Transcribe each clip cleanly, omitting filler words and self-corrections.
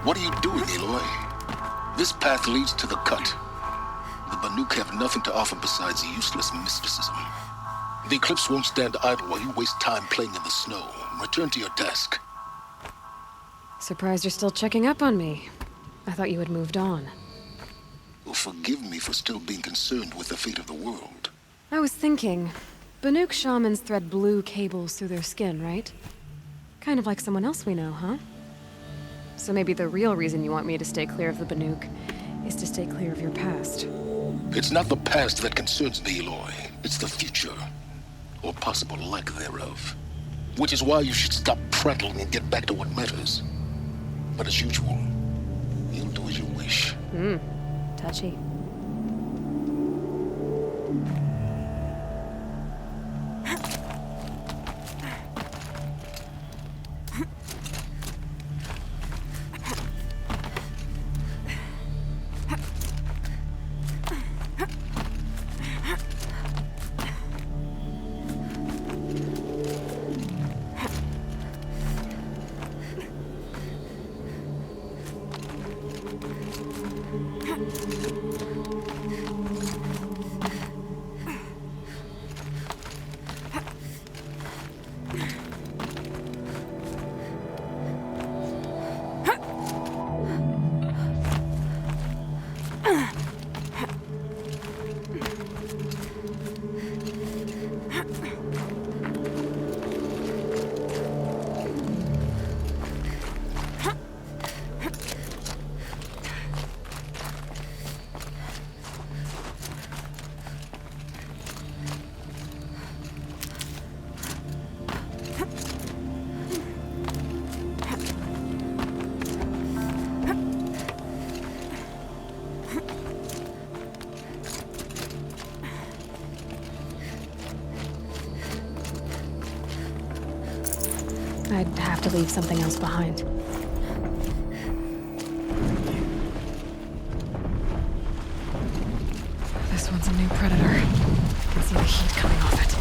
What are you doing, Aloy? This path leads to the cut. The Banuk have nothing to offer besides useless mysticism. The Eclipse won't stand idle while you waste time playing in the snow. Return to your task. Surprised you're still checking up on me. I thought you had moved on. Well, forgive me for still being concerned with the fate of the world. I was thinking, Banuk shamans thread blue cables through their skin, right? Kind of like someone else we know, huh? So maybe the real reason you want me to stay clear of the Banuk is to stay clear of your past. It's not the past that concerns me, Aloy. It's the future. Or possible lack thereof. Which is why you should stop prattling and get back to what matters. But as usual, you'll do as you wish. Touchy. I'd have to leave something else behind. This one's a new predator. I can see the heat coming off it.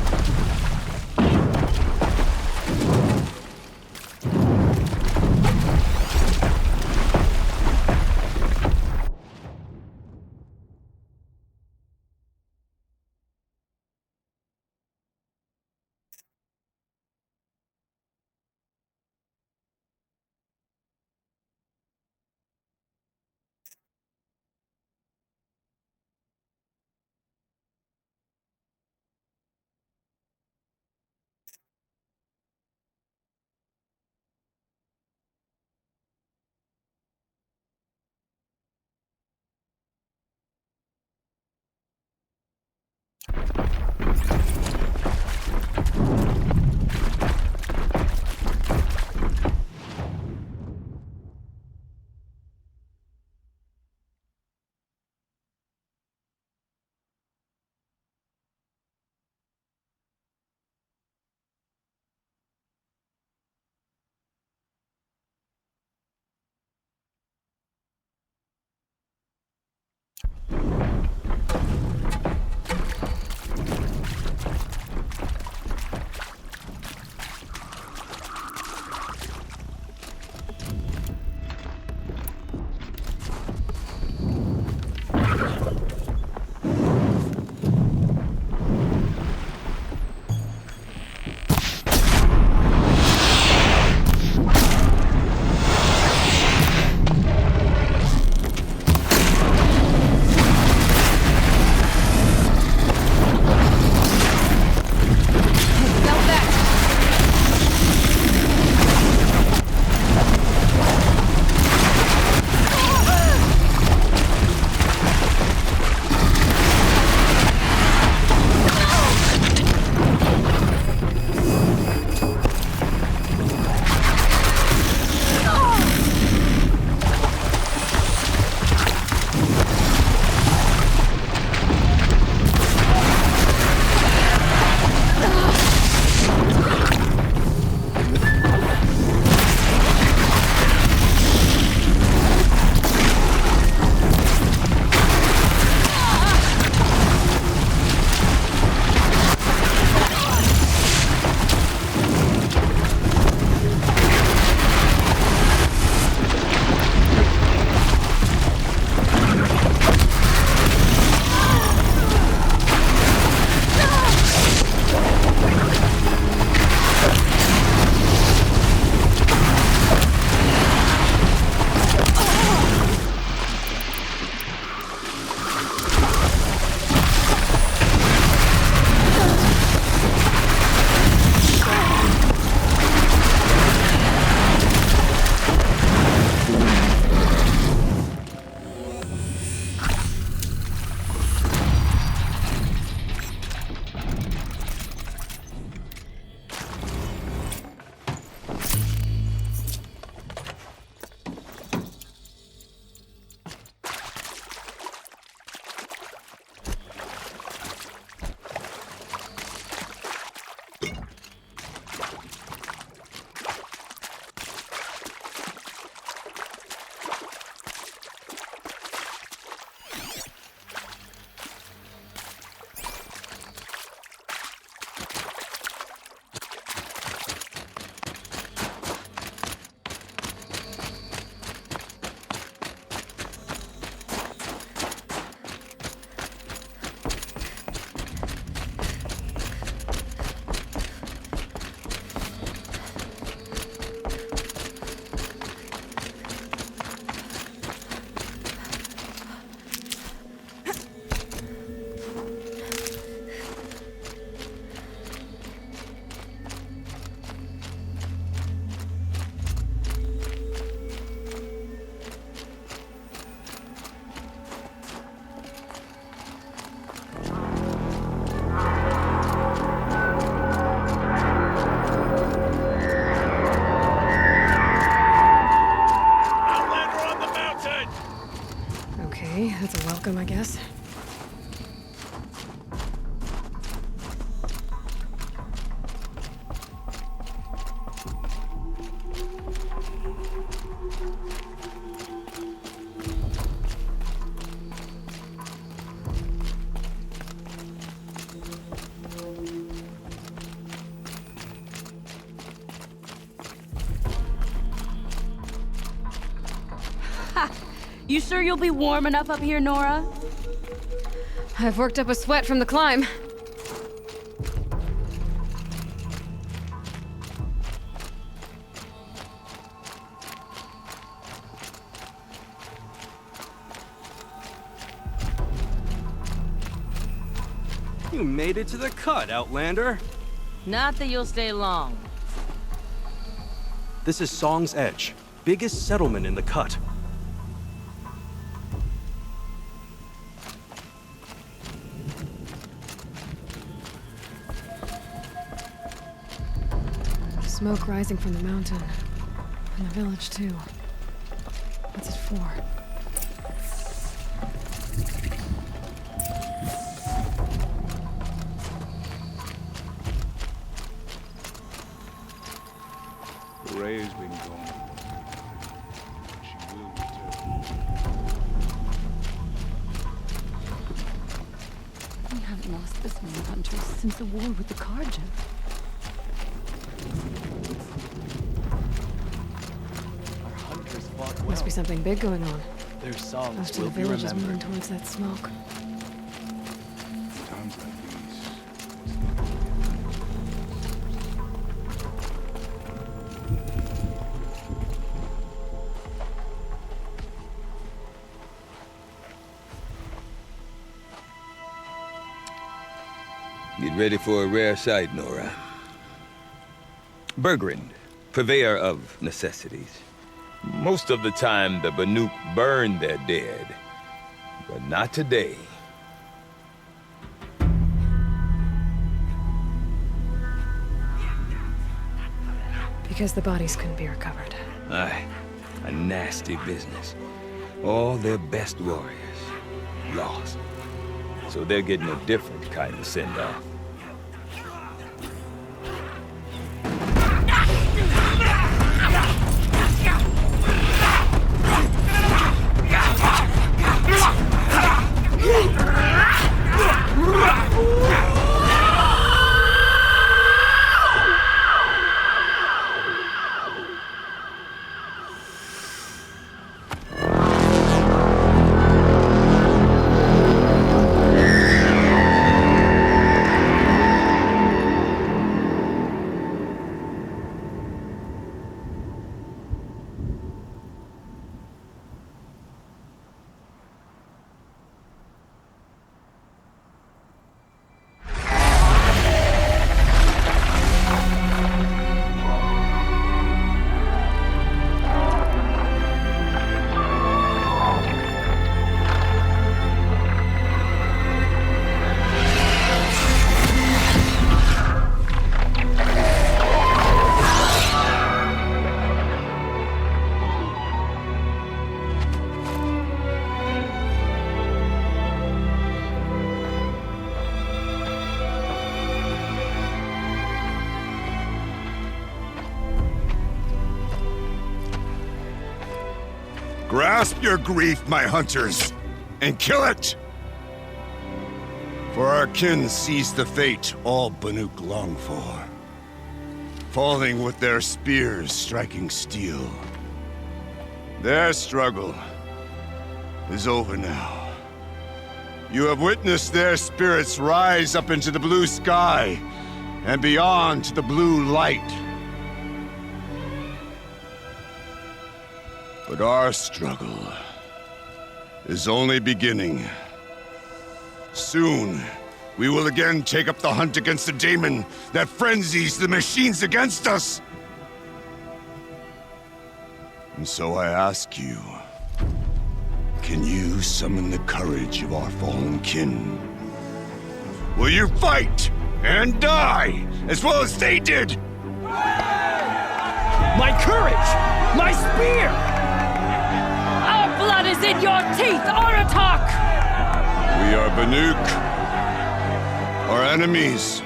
Okay, that's a welcome, I guess. You sure you'll be warm enough up here, Nora? I've worked up a sweat from the climb. You made it to the cut, Outlander. Not that you'll stay long. This is Song's Edge, biggest settlement in the cut. Smoke rising from the mountain. And the village, too. What's it for? Ray's been gone. She will return. We haven't lost this many hunters since the war with the Carja. Must be something big going on. Their songs Most of will the be village is remembered. moving towards that smoke. Times like these. Get ready for a rare sight, Nora. Bergrand, purveyor of necessities. Most of the time, the Banuk burn their dead. But not today. Because the bodies couldn't be recovered. Aye, a nasty business. All their best warriors lost. So they're getting a different kind of send-off. Grasp your grief, my hunters, and kill it! For our kin sees the fate all Banuk long for. Falling with their spears striking steel. Their struggle is over now. You have witnessed their spirits rise up into the blue sky and beyond to the blue light. But our struggle is only beginning. Soon, we will again take up the hunt against the demon that frenzies the machines against us. And so I ask you, can you summon the courage of our fallen kin? Will you fight and die as well as they did? My courage! My spear! Our blood is in your teeth, Aratak! We are Banuk. Our enemies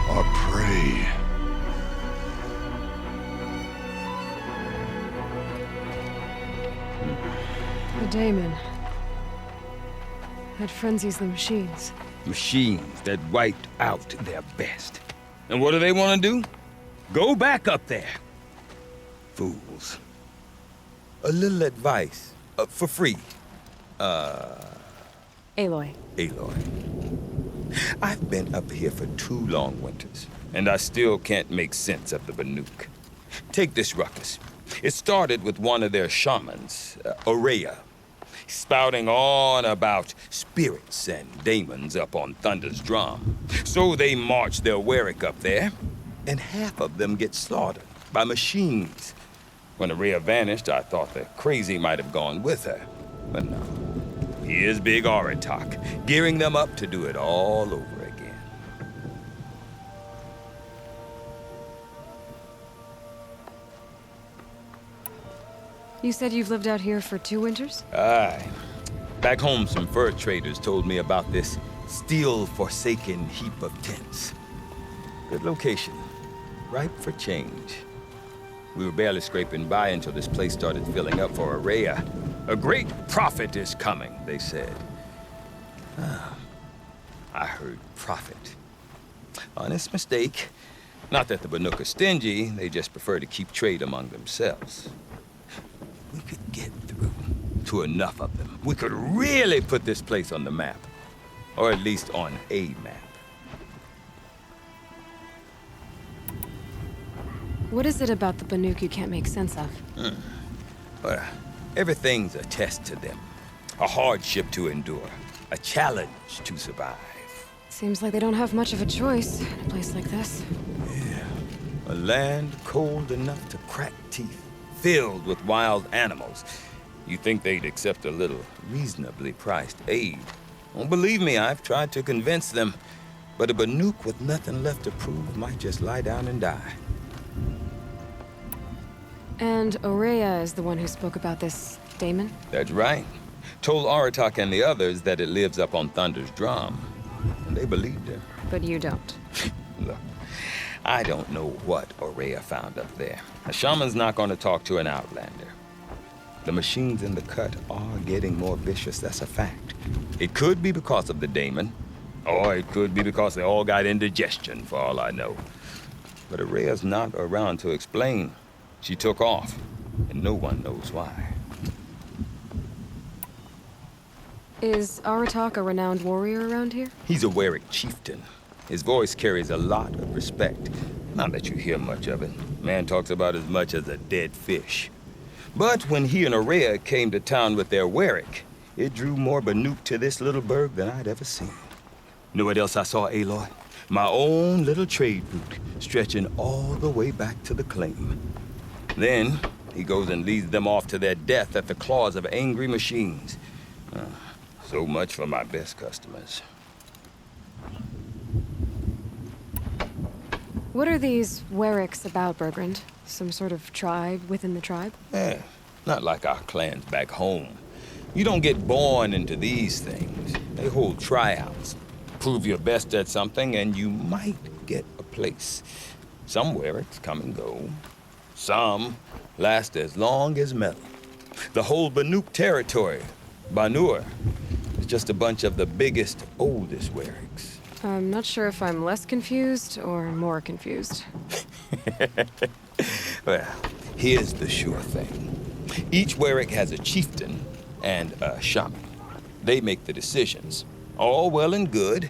are prey. The daemon. That frenzies the machines. Machines that wiped out their best. And what do they want to do? Go back up there. Fools. A little advice. For free. Aloy. Aloy. I've been up here for 2 long winters, and I still can't make sense of the Banuk. Take this ruckus. It started with one of their shamans, Aurea, spouting on about spirits and daemons up on Thunder's drum. So they march their Werick up there, and half of them get slaughtered by machines. When Aurea vanished, I thought the crazy might have gone with her, but no. Here's Big Aratak, gearing them up to do it all over again. You said you've lived out here for 2 winters? Aye. Back home, some fur traders told me about this steel-forsaken heap of tents. Good location. Ripe for change. We were barely scraping by until this place started filling up for Aurea. A great prophet is coming, they said. I heard prophet. Honest mistake. Not that the Banuk are stingy, they just prefer to keep trade among themselves. We could get through to enough of them. We could really put this place on the map. Or at least on a map. What is it about the Banuk you can't make sense of? Well, everything's a test to them. A hardship to endure. A challenge to survive. Seems like they don't have much of a choice in a place like this. Yeah. A land cold enough to crack teeth. Filled with wild animals. You'd think they'd accept a little reasonably priced aid. Don't believe me, I've tried to convince them. But a Banuk with nothing left to prove might just lie down and die. And Aurea is the one who spoke about this daemon? That's right. Told Aratak and the others that it lives up on Thunder's drum. And they believed him. But you don't. Look, I don't know what Aurea found up there. A shaman's not going to talk to an outlander. The machines in the cut are getting more vicious, that's a fact. It could be because of the daemon, or it could be because they all got indigestion, for all I know. But Aurea's not around to explain. She took off, and no one knows why. Is Aratak a renowned warrior around here? He's a Werick chieftain. His voice carries a lot of respect. Not that you hear much of it. Man talks about as much as a dead fish. But when he and Aurea came to town with their Werick, it drew more Banuk to this little burg than I'd ever seen. Know what else I saw, Aloy? My own little trade route, stretching all the way back to the claim. Then, he goes and leads them off to their death at the claws of angry machines. So much for my best customers. What are these Wericks about, Bergrand? Some sort of tribe within the tribe? Yeah, not like our clans back home. You don't get born into these things. They hold tryouts. Prove your best at something and you might get a place. Some Wericks come and go. Some last as long as metal. The whole Banuk territory, Banur, is just a bunch of the biggest, oldest Wericks. I'm not sure if I'm less confused or more confused. Well, here's the sure thing. Each Werick has a chieftain and a shaman. They make the decisions. All well and good,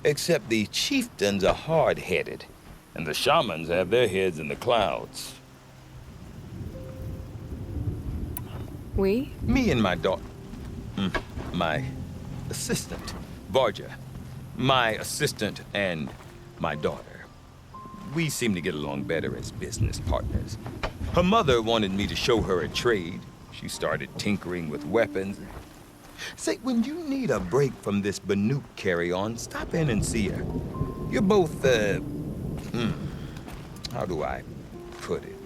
except the chieftains are hard-headed, and the shamans have their heads in the clouds. We? Me and my daughter. My assistant, Varja. My assistant and my daughter. We seem to get along better as business partners. Her mother wanted me to show her a trade. She started tinkering with weapons. Say, when you need a break from this Banuk carry-on, stop in and see her. You're both, how do I put it?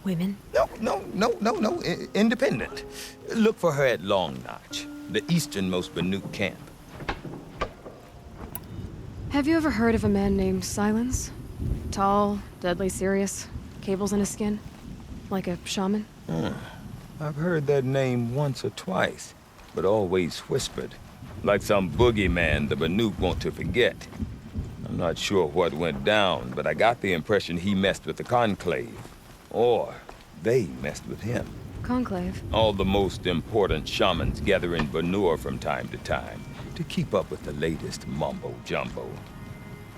Women? No. Independent. Look for her at Long Notch, the easternmost Banuk camp. Have you ever heard of a man named Sylens? Tall, deadly serious, cables in his skin? Like a shaman? I've heard that name once or twice, but always whispered. Like some boogeyman the Banuk want to forget. I'm not sure what went down, but I got the impression he messed with the Conclave. Or they messed with him. Conclave? All the most important shamans gather in Banur from time to time to keep up with the latest mumbo-jumbo.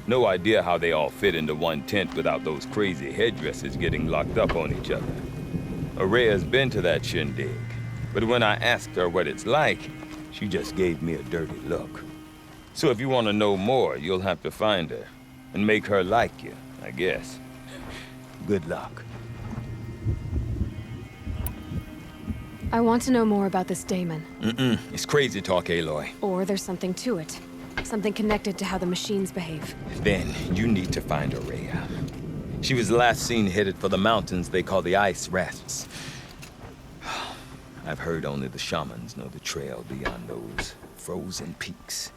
No idea how they all fit into one tent without those crazy headdresses getting locked up on each other. Araya's been to that shindig, but when I asked her what it's like, she just gave me a dirty look. So if you want to know more, you'll have to find her and make her like you, I guess. Good luck. I want to know more about this daemon. It's crazy talk, Aloy. Or there's something to it. Something connected to how the machines behave. Then you need to find Araya. She was last seen headed for the mountains they call the Ice Rats. I've heard only the shamans know the trail beyond those frozen peaks.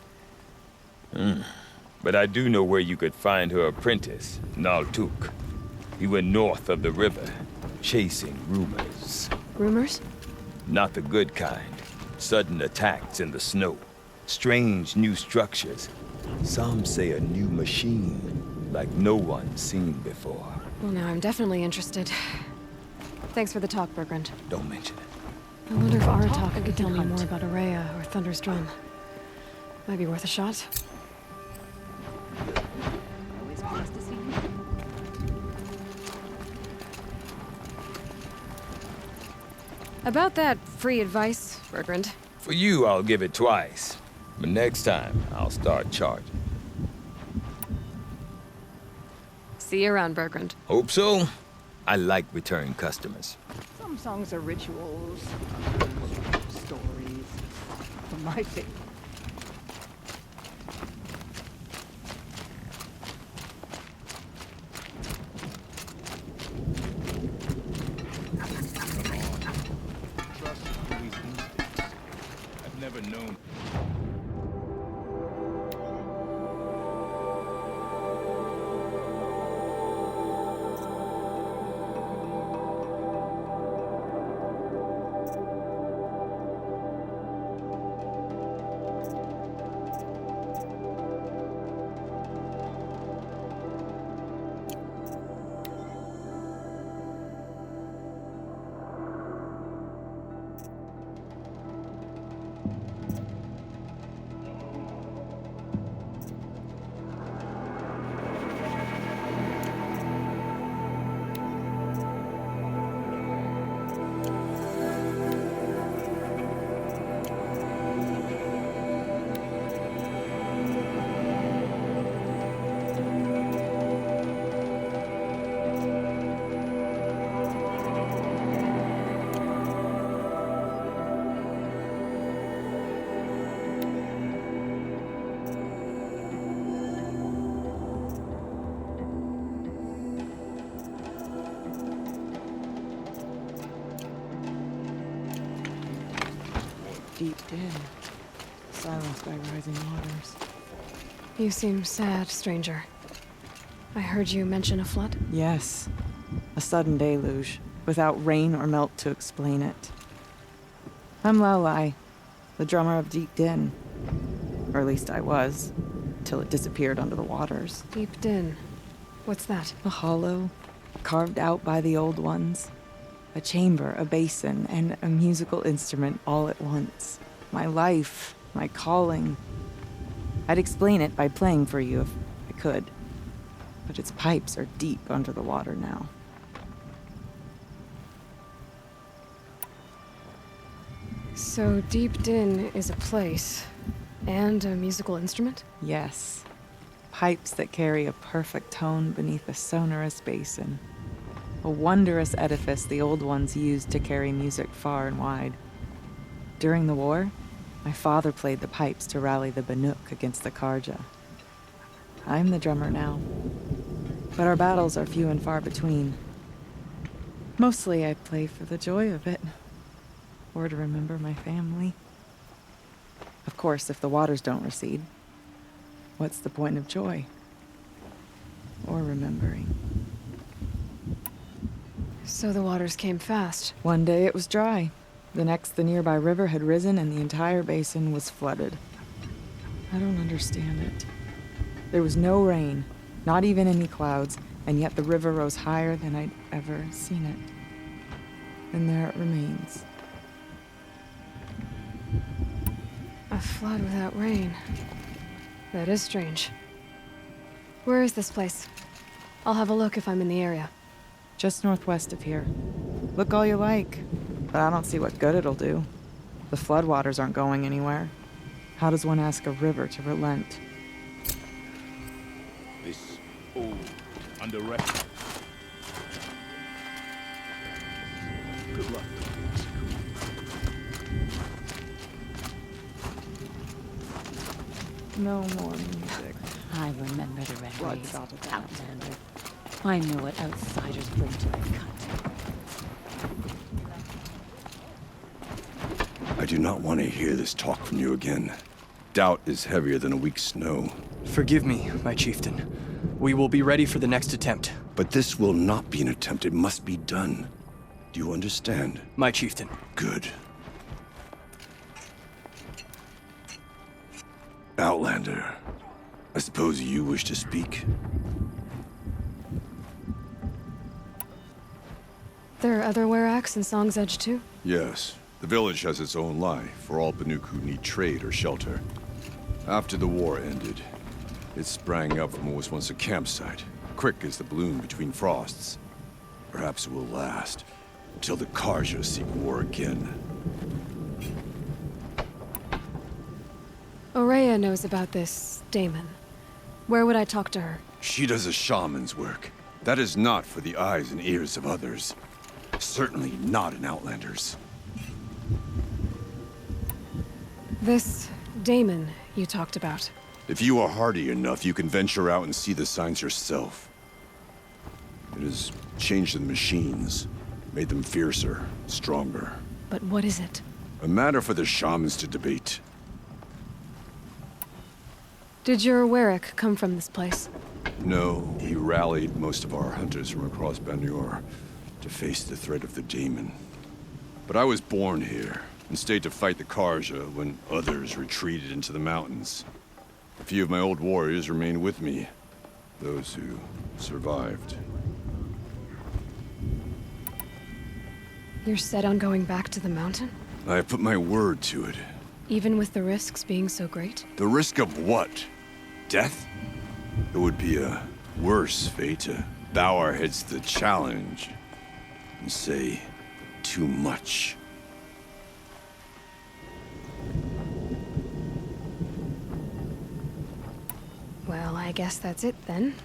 But I do know where you could find her apprentice, Naltuk. He went north of the river, chasing rumors. Rumors? Not the good kind. Sudden attacks in the snow. Strange new structures. Some say a new machine, like no one's seen before. Well, now I'm definitely interested. Thanks for the talk, Bergrand. Don't mention it. I wonder if Aratak could tell me more about Araya or Thunder's drum. Might be worth a shot. Always pleased to see you. About that free advice, Bergrand. For you, I'll give it twice. But next time, I'll start charging. See you around, Bergrand. Hope so. I like return customers. Some songs are rituals, stories. For my favorite. Trust Louis' instincts. I've never known. Deep din, silenced by rising waters. You seem sad, stranger. I heard you mention a flood? Yes, a sudden deluge, without rain or melt to explain it. I'm Aloy, the drummer of Deep Din. Or at least I was, till it disappeared under the waters. Deep Din. What's that? A hollow, carved out by the old ones. A chamber, a basin, and a musical instrument all at once. My life, my calling. I'd explain it by playing for you if I could. But its pipes are deep under the water now. So Deep Din is a place, and a musical instrument? Yes. Pipes that carry a perfect tone beneath a sonorous basin. A wondrous edifice the old ones used to carry music far and wide. During the war, my father played the pipes to rally the Banuk against the Karja. I'm the drummer now, but our battles are few and far between. Mostly I play for the joy of it. Or to remember my family. Of course, if the waters don't recede, what's the point of joy? Or remembering? So the waters came fast. One day it was dry. The next, the nearby river had risen and the entire basin was flooded. I don't understand it. There was no rain, not even any clouds, and yet the river rose higher than I'd ever seen it. And there it remains. A flood without rain. That is strange. Where is this place? I'll have a look if I'm in the area. Just northwest of here. Look all you like, but I don't see what good it'll do. The floodwaters aren't going anywhere. How does one ask a river to relent? This old under wreckage. Good luck. No more music. I remember the red Blood rays, stop it. Outlander. I know what outsiders bring to the cut. I do not want to hear this talk from you again. Doubt is heavier than a week's snow. Forgive me, my chieftain. We will be ready for the next attempt. But this will not be an attempt. It must be done. Do you understand? My chieftain. Good. Outlander, I suppose you wish to speak? There are other weraks in Song's Edge too? Yes. The village has its own life for all Banuk who need trade or shelter. After the war ended, it sprang up from what was once a campsite, quick as the bloom between frosts. Perhaps it will last, until the Karja seek war again. Aurea knows about this Damon. Where would I talk to her? She does a shaman's work. That is not for the eyes and ears of others. Certainly not an Outlander's. This Damon you talked about. If you are hardy enough, you can venture out and see the signs yourself. It has changed the machines, made them fiercer, stronger. But what is it? A matter for the shamans to debate. Did your Werak come from this place? No, he rallied most of our hunters from across Banur to face the threat of the Daemon. But I was born here, and stayed to fight the Karja when others retreated into the mountains. A few of my old warriors remained with me, those who survived. You're set on going back to the mountain? I have put my word to it. Even with the risks being so great? The risk of what? Death? It would be a worse fate to bow our heads to the challenge and say too much. Well, I guess that's it then.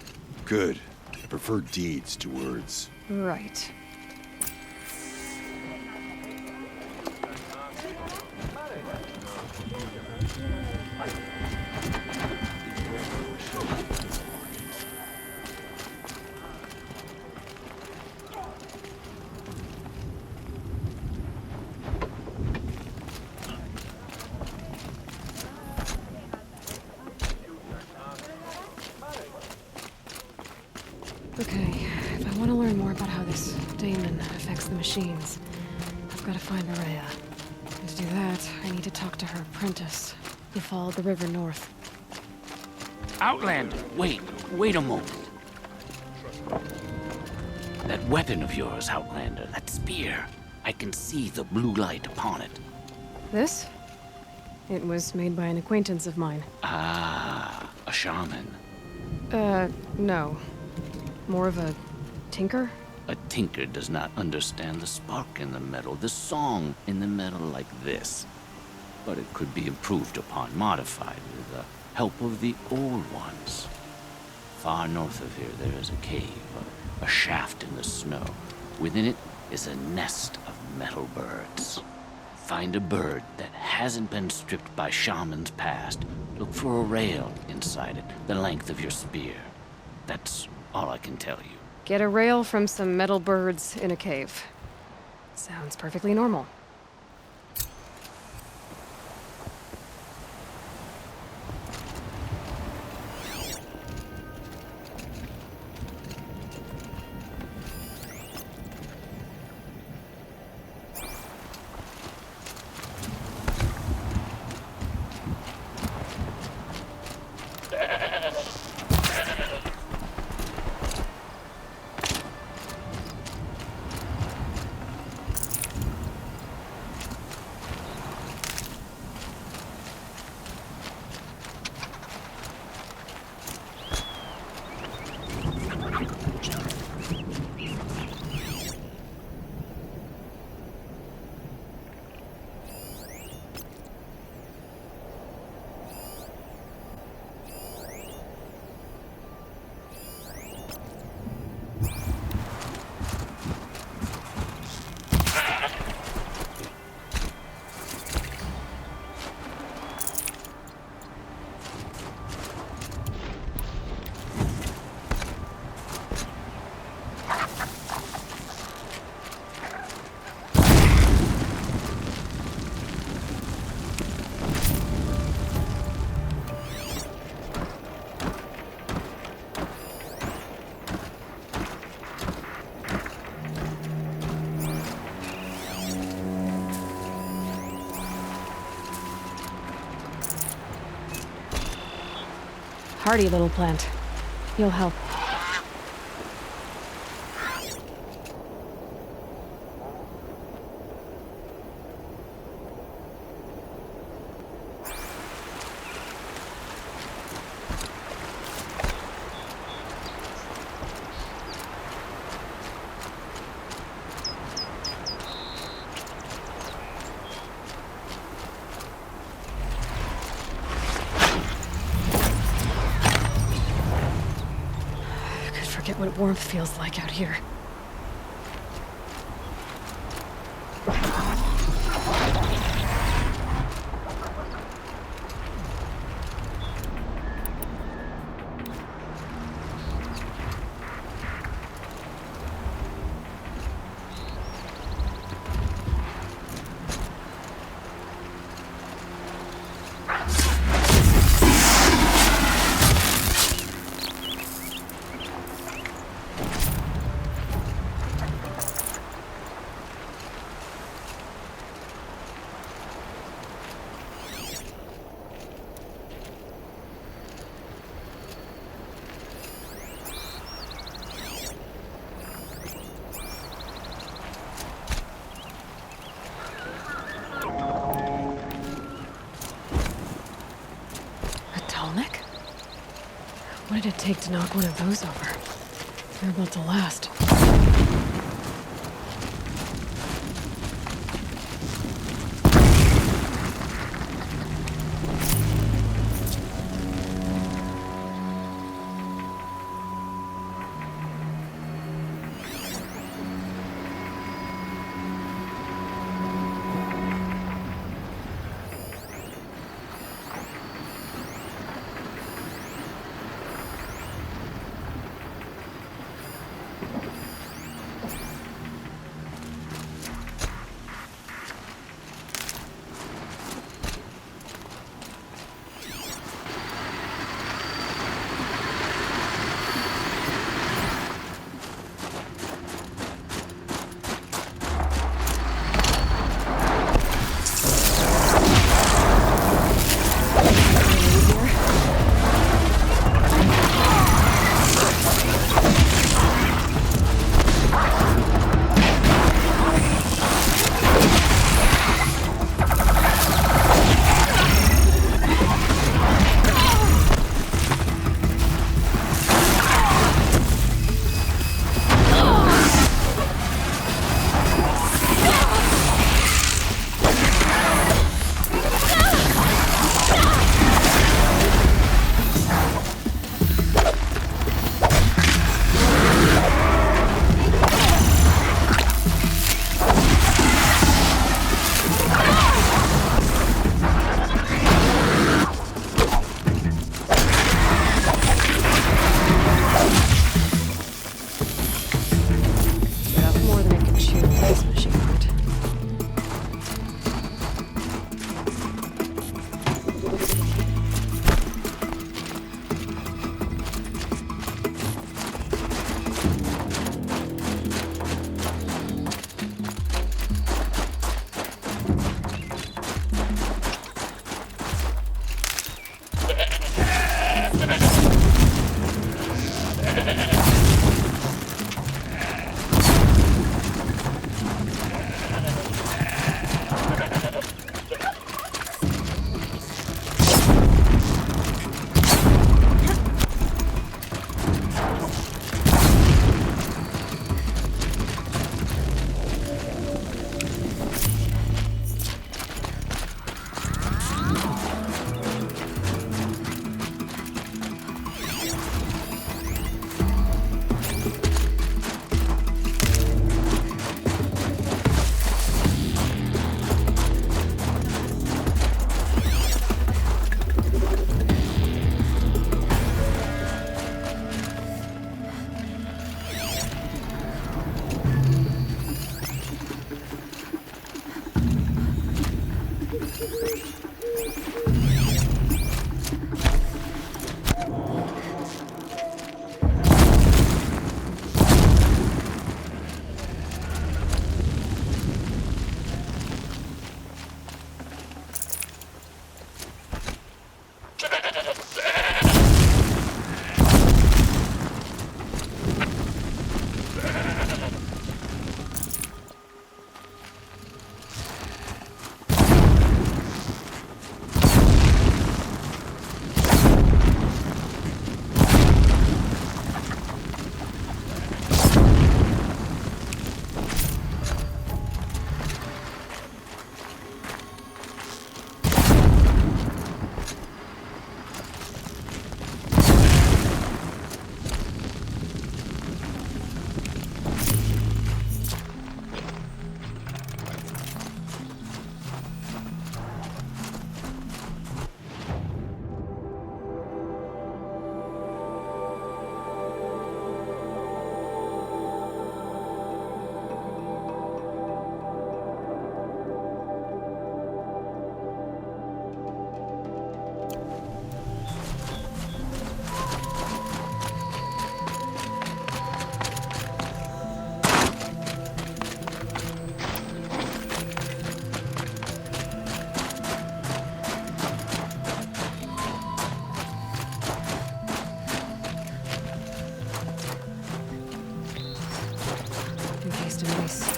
Good. I prefer deeds to words. Right. Okay, if I want to learn more about how this Daemon affects the machines, I've got to find Aurea. And to do that, I need to talk to her apprentice, who followed the river north. Outlander, wait a moment. That weapon of yours, Outlander, that spear, I can see the blue light upon it. This? It was made by an acquaintance of mine. Ah, a shaman. No. More of a tinker? A tinker does not understand the spark in the metal, the song in the metal like this. But it could be improved upon, modified with the help of the old ones. Far north of here, there is a cave, a shaft in the snow. Within it is a nest of metal birds. Find a bird that hasn't been stripped by shamans past. Look for a rail inside it, the length of your spear. That's all I can tell you. Get a rail from some metal birds in a cave. Sounds perfectly normal. Hardy little plant. You'll help. What warmth feels like out here. Tallneck? What did it take to knock one of those over? They're built to last. Encased in ice. It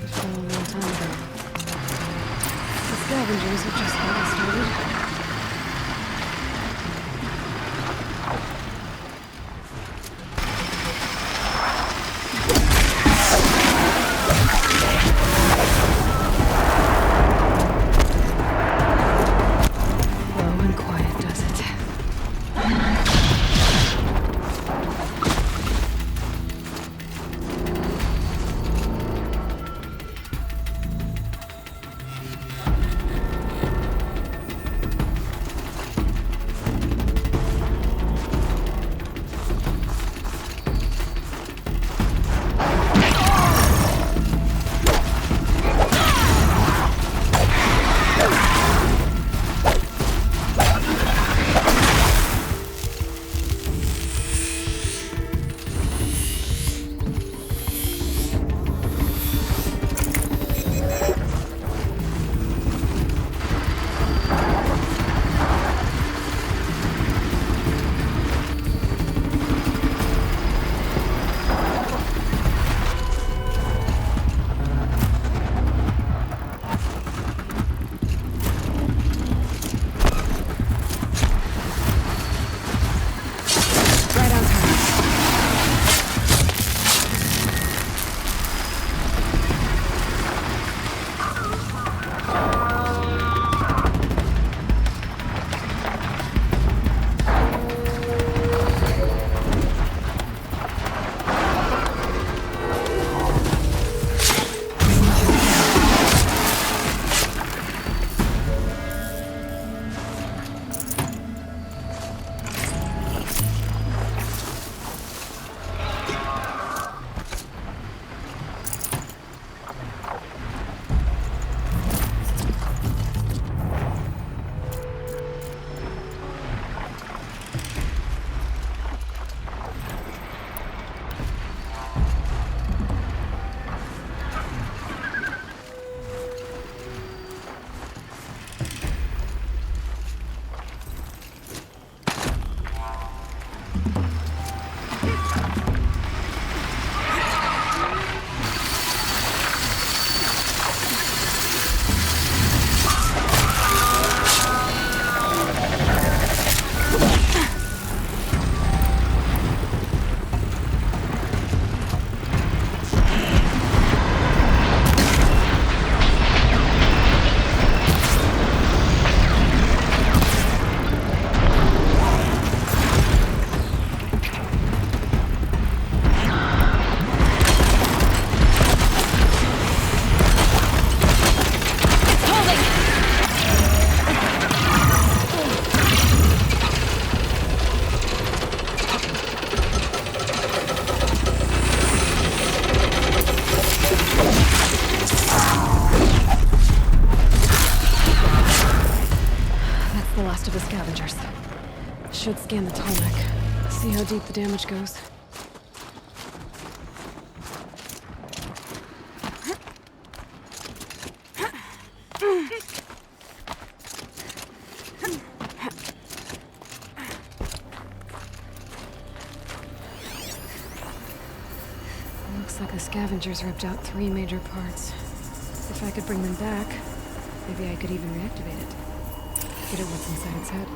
fell a long time ago. The scavengers have just gotten started. Low and quiet does it. last of the scavengers. Should scan the Tallneck. See how deep the damage goes. Looks like the scavengers ripped out 3 major parts. If I could bring them back, maybe I could even reactivate it. Get at what's inside its head.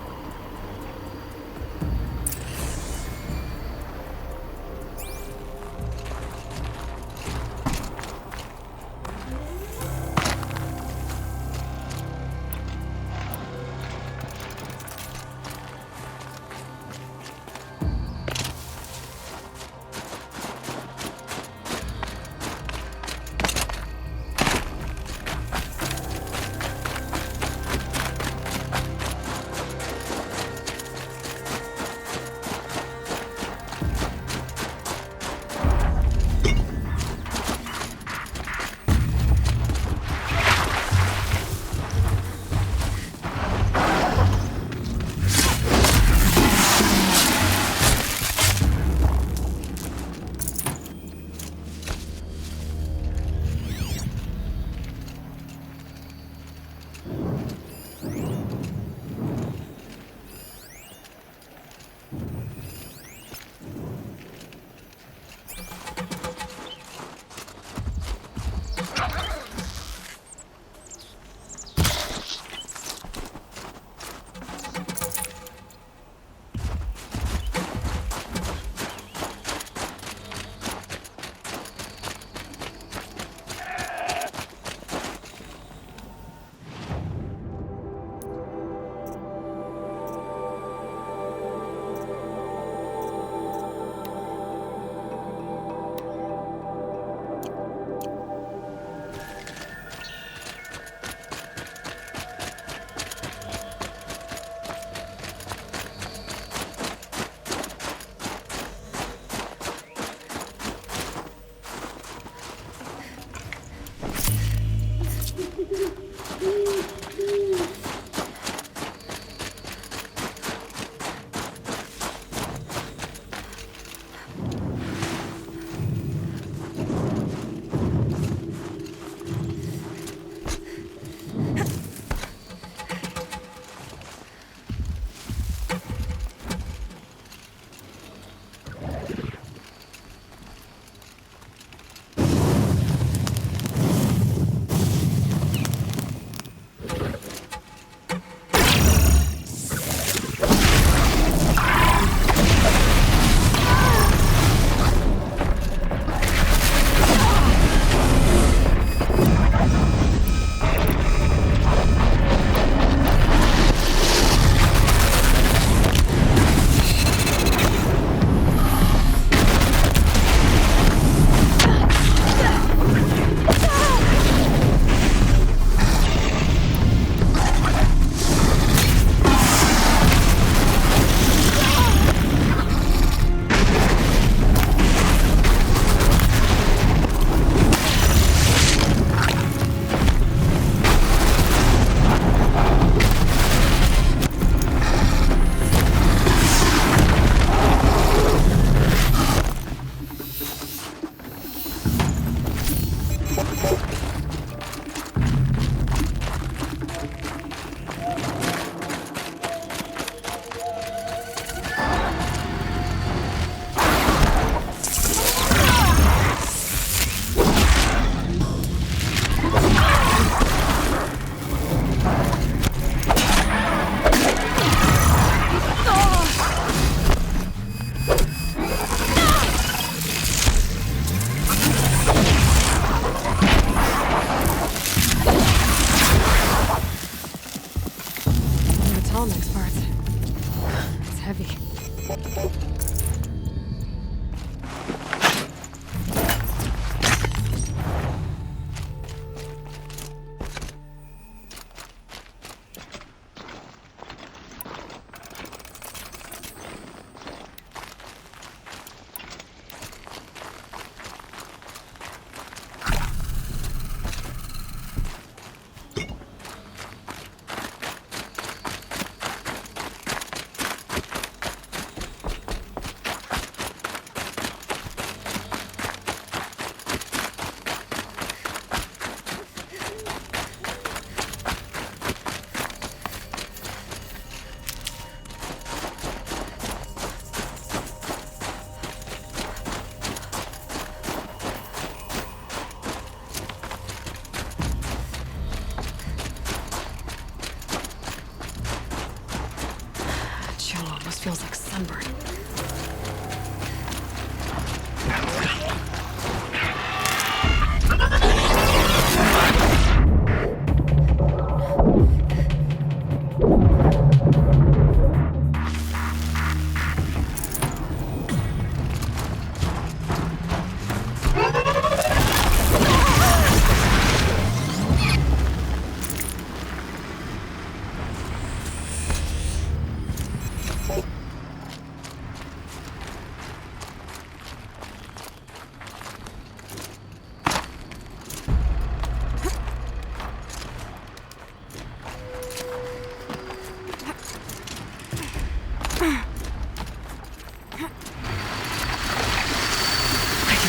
feels like sunburn.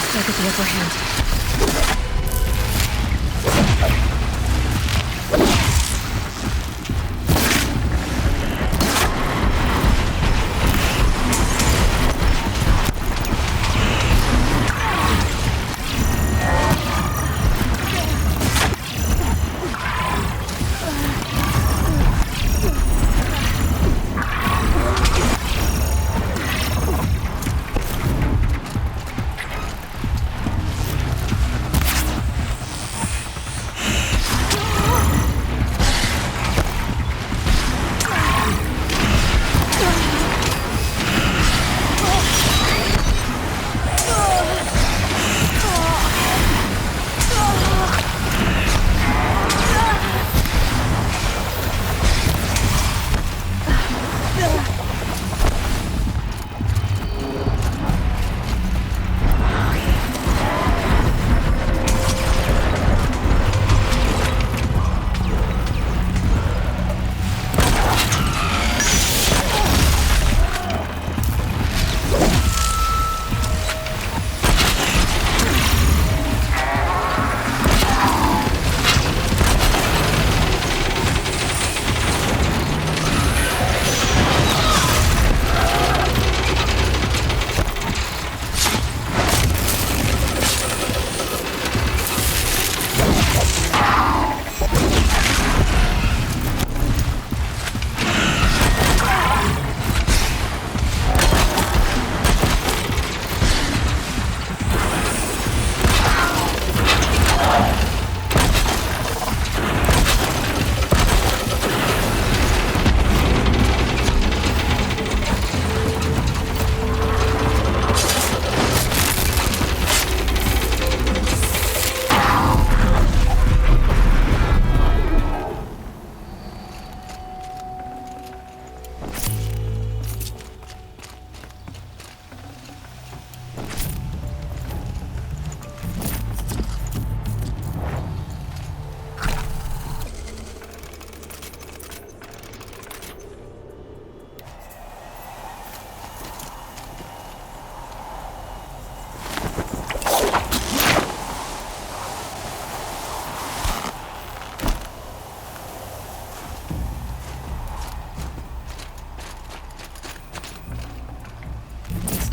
Still get the upper hand.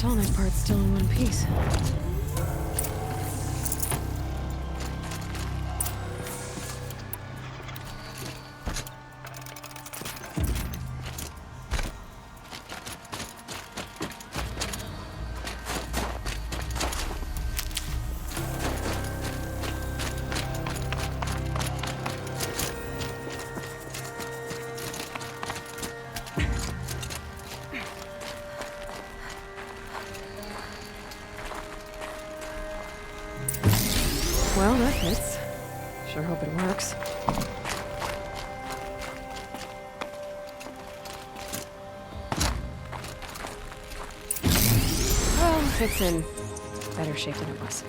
Tallneck part's still in one piece. Well, that fits. Sure hope it works. Well, fits in better shape than it was.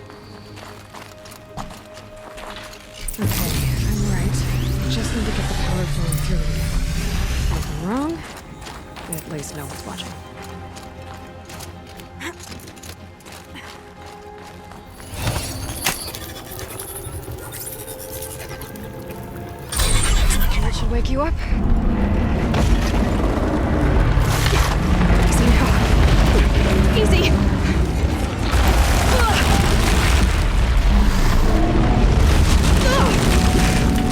Okay, I'm right. I just need to get the power flowing through again. Nothing wrong. At least no one's watching. Should wake you up. Easy now. Easy.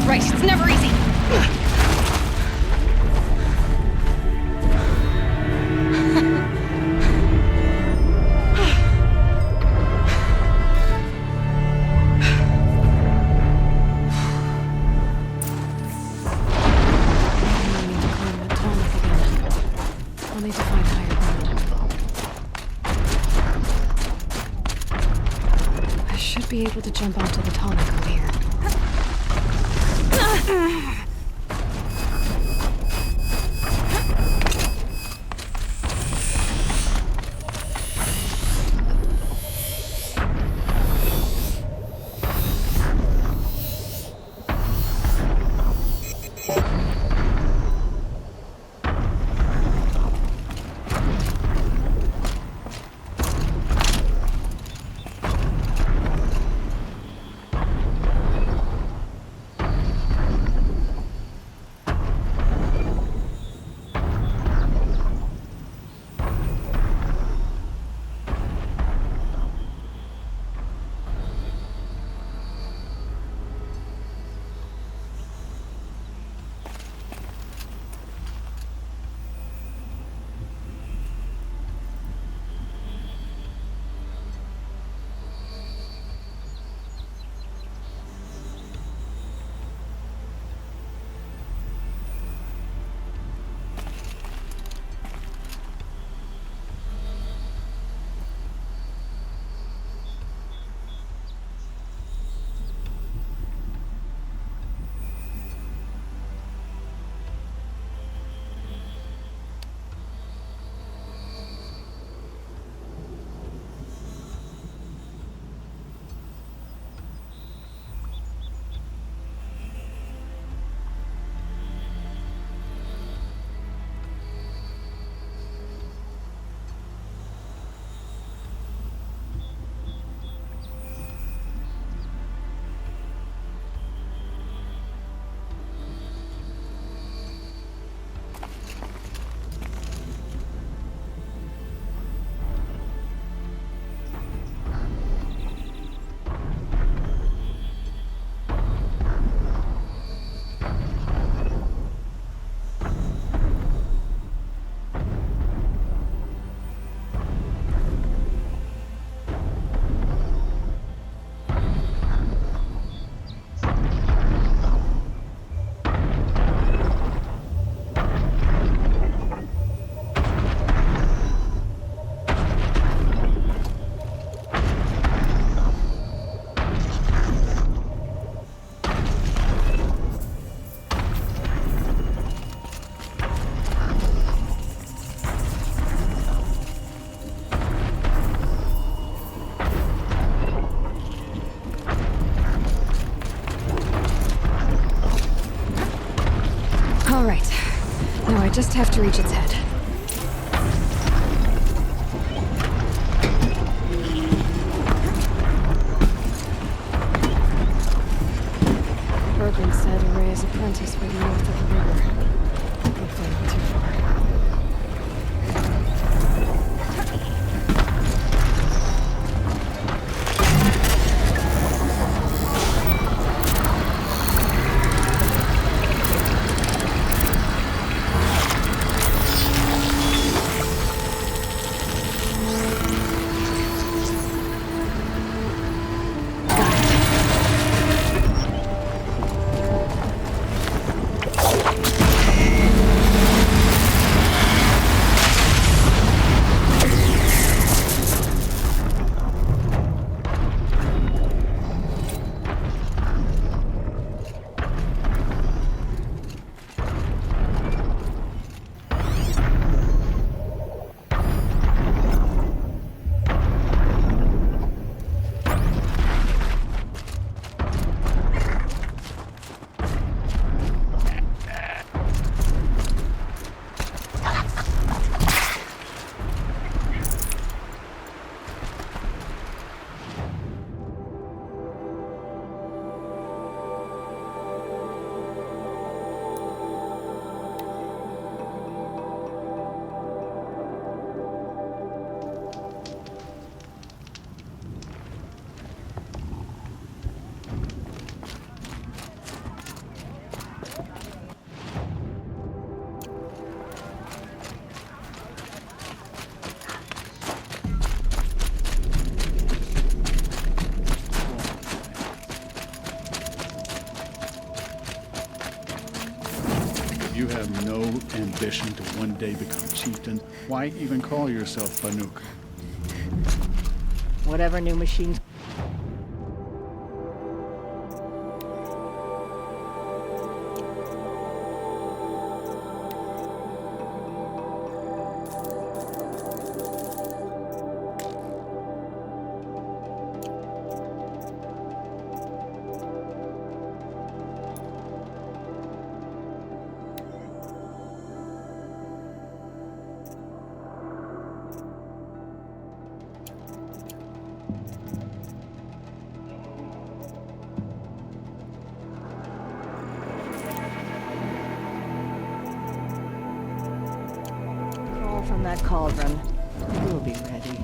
Right, it's never easy. be able to jump onto the Tallneck over here. All right. Now I just have to reach its head. Bergman said Array's apprentice went north of the river. Hopefully not too far. You have no ambition to one day become chieftain. Why even call yourself Banuk? Whatever new machines from that cauldron. We'll be ready.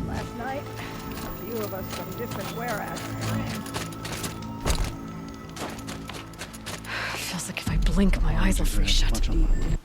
Last night, a few of us from different whereas Feels like if I blink, my eyes will freeze shut. Punch on my-